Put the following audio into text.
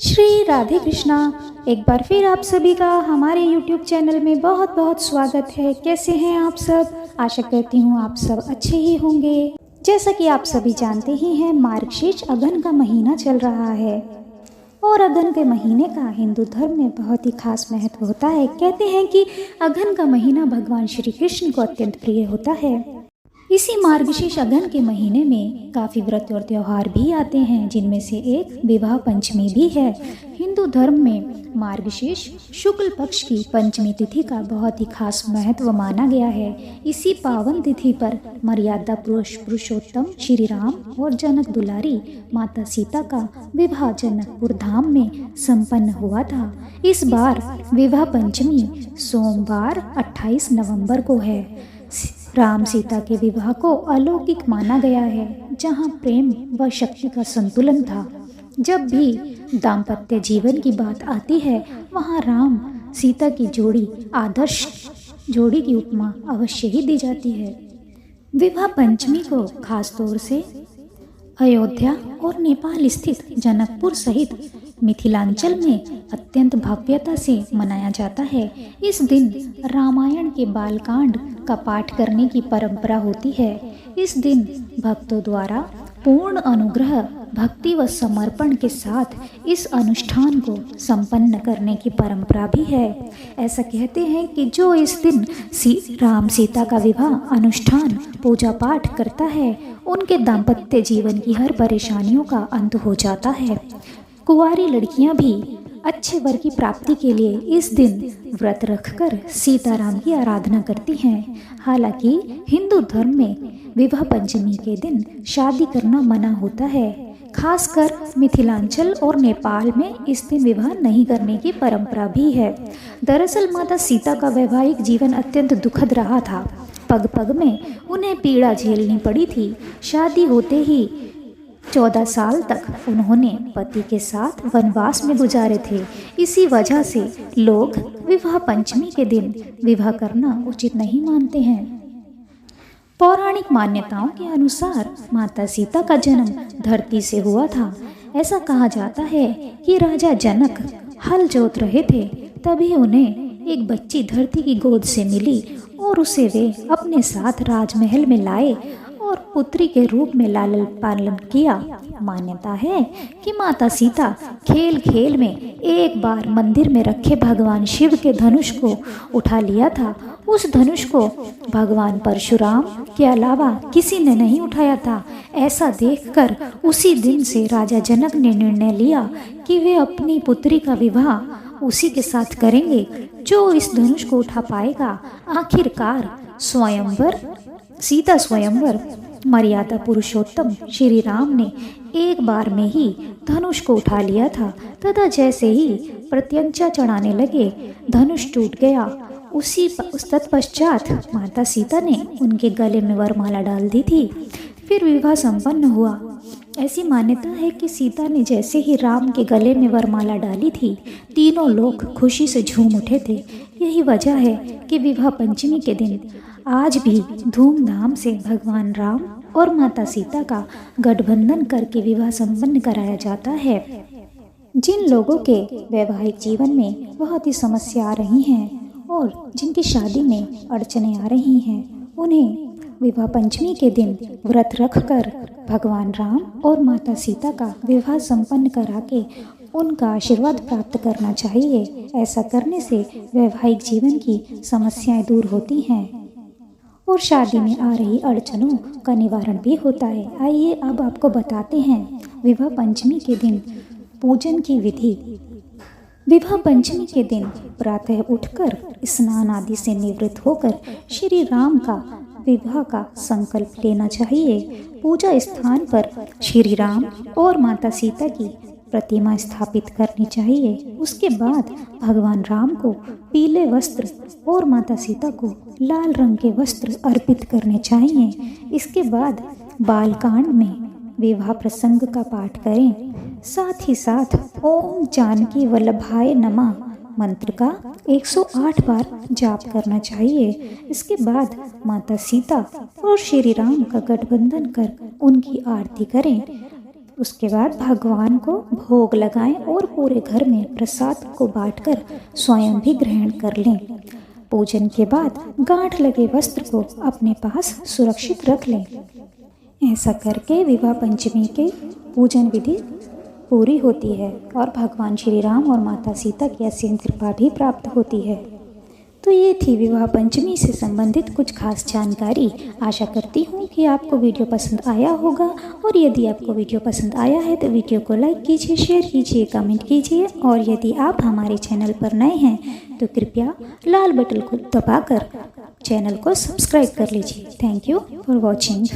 श्री राधे कृष्णा। एक बार फिर आप सभी का हमारे YouTube चैनल में बहुत बहुत स्वागत है। कैसे हैं आप सब? आशा करती हूँ आप सब अच्छे ही होंगे। जैसा कि आप सभी जानते ही हैं, मार्गशीर्ष अगहन का महीना चल रहा है और अगहन के महीने का हिंदू धर्म में बहुत ही खास महत्व होता है। कहते हैं कि अगहन का महीना भगवान श्री कृष्ण को अत्यंत प्रिय होता है। इसी मार्गशीर्ष अगहन के महीने में काफ़ी व्रत और त्यौहार भी आते हैं, जिनमें से एक विवाह पंचमी भी है। हिंदू धर्म में मार्गशीर्ष शुक्ल पक्ष की पंचमी तिथि का बहुत ही खास महत्व माना गया है। इसी पावन तिथि पर मर्यादा पुरुषोत्तम श्री राम और जनक दुलारी माता सीता का विवाह जनकपुर धाम में संपन्न हुआ था। इस बार विवाह पंचमी सोमवार 28 नवंबर को है। राम सीता के विवाह को अलौकिक माना गया है, जहां प्रेम व शक्ति का संतुलन था। जब भी दाम्पत्य जीवन की बात आती है, वहां राम सीता की जोड़ी आदर्श जोड़ी की उपमा अवश्य ही दी जाती है। विवाह पंचमी को खास तौर से अयोध्या और नेपाल स्थित जनकपुर सहित मिथिलांचल में अत्यंत भव्यता से मनाया जाता है। इस दिन रामायण के बालकांड का पाठ करने की परंपरा होती है। इस दिन भक्तों द्वारा पूर्ण अनुग्रह, भक्ति व समर्पण के साथ इस अनुष्ठान को संपन्न करने की परंपरा भी है। ऐसा कहते हैं कि जो इस दिन राम सीता का विवाह अनुष्ठान पूजा पाठ करता है, उनके दाम्पत्य जीवन की हर परेशानियों का अंत हो जाता है। कुंवारी लड़कियां भी अच्छे वर की प्राप्ति के लिए इस दिन व्रत रखकर सीताराम की आराधना करती हैं। हालांकि हिंदू धर्म में विवाह पंचमी के दिन शादी करना मना होता है। खासकर मिथिलांचल और नेपाल में इस दिन विवाह नहीं करने की परंपरा भी है। दरअसल माता सीता का वैवाहिक जीवन अत्यंत दुखद रहा था। पग पग में उन्हें पीड़ा झेलनी पड़ी थी। शादी होते ही 14 साल तक उन्होंने पति के साथ वनवास में गुजारे थे। इसी वजह से लोग विवाह पंचमी के दिन विवाह करना उचित नहीं मानते हैं। पौराणिक मान्यताओं के अनुसार माता सीता का जन्म धरती से हुआ था। ऐसा कहा जाता है कि राजा जनक हल जोत रहे थे, तभी उन्हें एक बच्ची धरती की गोद से मिली और उसे वे अपने साथ राजमहल में लाए और पुत्री के रूप में लालन पालन किया। मान्यता है कि माता सीता खेल खेल में एक बार मंदिर में रखे भगवान शिव के धनुष को उठा लिया था। उस धनुष को भगवान परशुराम के अलावा किसी ने नहीं उठाया था। ऐसा देखकर उसी दिन से राजा जनक ने निर्णय लिया कि वे अपनी पुत्री का विवाह उसी के साथ करेंगे जो इस धनुष को उठा पाएगा। आखिरकार स्वयंवर, सीता स्वयंवर मर्यादा पुरुषोत्तम श्री राम ने एक बार में ही धनुष को उठा लिया था तथा जैसे ही प्रत्यंचा चढ़ाने लगे, धनुष टूट गया। उस तत्पश्चात माता सीता ने उनके गले में वरमाला डाल दी थी। फिर विवाह संपन्न हुआ। ऐसी मान्यता है कि सीता ने जैसे ही राम के गले में वरमाला डाली थी, तीनों लोग खुशी से झूम उठे थे। यही वजह है कि विवाह पंचमी के दिन आज भी धूमधाम से भगवान राम और माता सीता का गठबंधन करके विवाह संपन्न कराया जाता है। जिन लोगों के वैवाहिक जीवन में बहुत ही समस्या आ रही हैं और जिनकी शादी में अड़चने आ रही हैं, उन्हें विवाह पंचमी के दिन व्रत रखकर भगवान राम और माता सीता का विवाह संपन्न करा के उनका आशीर्वाद प्राप्त करना चाहिए। ऐसा करने से वैवाहिक जीवन की समस्याएं दूर होती हैं और शादी में आ रही अड़चनों का निवारण भी होता है। आइए अब आपको बताते हैं विवाह पंचमी के दिन पूजन की विधि। विवाह पंचमी के दिन प्रातः उठकर स्नान आदि से निवृत्त होकर श्री राम का विवाह का संकल्प लेना चाहिए। पूजा स्थान पर श्री राम और माता सीता की प्रतिमा स्थापित करनी चाहिए। उसके बाद भगवान राम को पीले वस्त्र और माता सीता को लाल रंग के वस्त्र अर्पित करने चाहिए। इसके बाद बालकांड में विवाह प्रसंग का पाठ करें। साथ ही साथ ओम जानकी वल्लभाय नमः मंत्र का 108 बार जाप करना चाहिए। इसके बाद माता सीता और श्री राम का गठबंधन कर उनकी आरती करें। उसके बाद भगवान को भोग लगाएं और पूरे घर में प्रसाद को बांटकर स्वयं भी ग्रहण कर लें। पूजन के बाद गांठ लगे वस्त्र को अपने पास सुरक्षित रख लें। ऐसा करके विवाह पंचमी के पूजन विधि पूरी होती है और भगवान श्री राम और माता सीता की असीम कृपा भी प्राप्त होती है। तो ये थी विवाह पंचमी से संबंधित कुछ खास जानकारी। आशा करती हूँ कि आपको वीडियो पसंद आया होगा, और यदि आपको वीडियो पसंद आया है तो वीडियो को लाइक कीजिए, शेयर कीजिए, कमेंट कीजिए, और यदि आप हमारे चैनल पर नए हैं तो कृपया लाल बटन को दबाकर चैनल को सब्सक्राइब कर लीजिए। Thank you for watching.